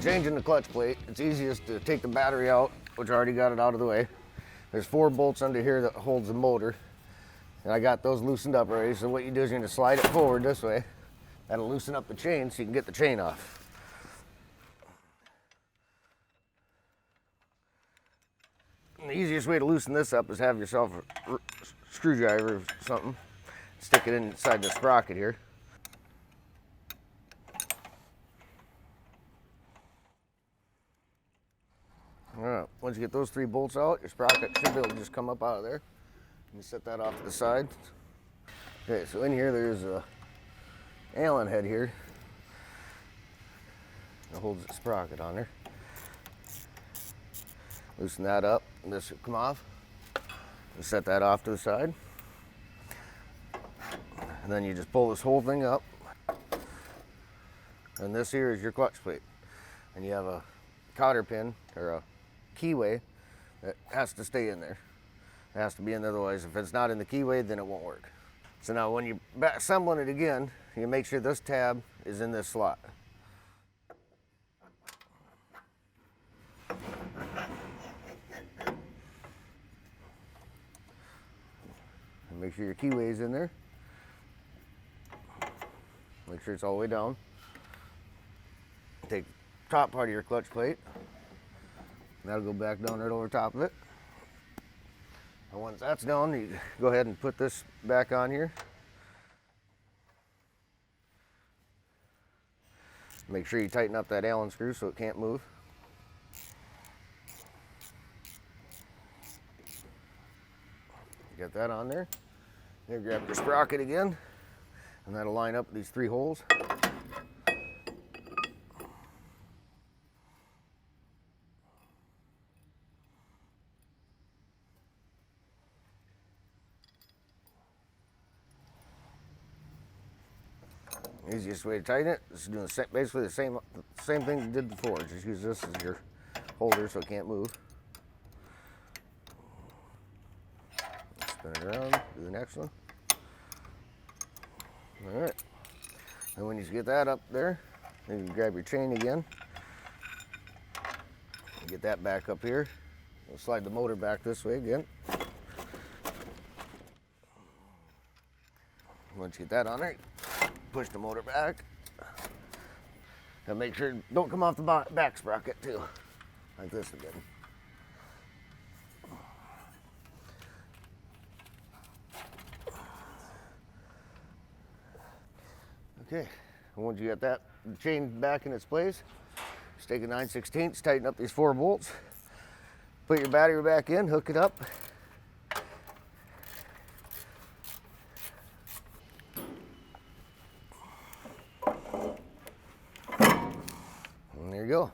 changing the clutch plate, it's easiest to take the battery out, which I already got it out of the way. There's 4 bolts under here that holds the motor, and I got those loosened up already. So what you do is you're gonna slide it forward this way. That'll loosen up the chain so you can get the chain off. And the easiest way to loosen this up is have yourself a screwdriver or something. Stick it inside the sprocket here. All right, once you get those 3 bolts out, your sprocket should be able to just come up out of there. You set that off to the side. Okay, so in here there's a Allen head here that holds the sprocket on there. Loosen that up, and this will come off. And set that off to the side. And then you just pull this whole thing up. And this here is your clutch plate. And you have a cotter pin, or a keyway, that has to stay in there. It has to be in there, otherwise if it's not in the keyway, then it won't work. So now when you're assembling it again, you make sure this tab is in this slot. And make sure your keyway is in there. Make sure it's all the way down. Take the top part of your clutch plate. That'll go back down right over top of it. And once that's done, you go ahead and put this back on here. Make sure you tighten up that Allen screw so it can't move. Get that on there. Then grab your sprocket again, and that'll line up these 3 holes. Easiest way to tighten it is doing basically the same thing you did before. Just use this as your holder so it can't move. Spin it around, do the next one. All right. And when you get that up there, then you grab your chain again. Get that back up here. We'll slide the motor back this way again. Once you get that on there, push the motor back. And make sure it don't come off the back sprocket too, like this again. Okay, and once you get that chain back in its place, just take a 9/16, tighten up these 4 bolts, put your battery back in, hook it up. And there you go.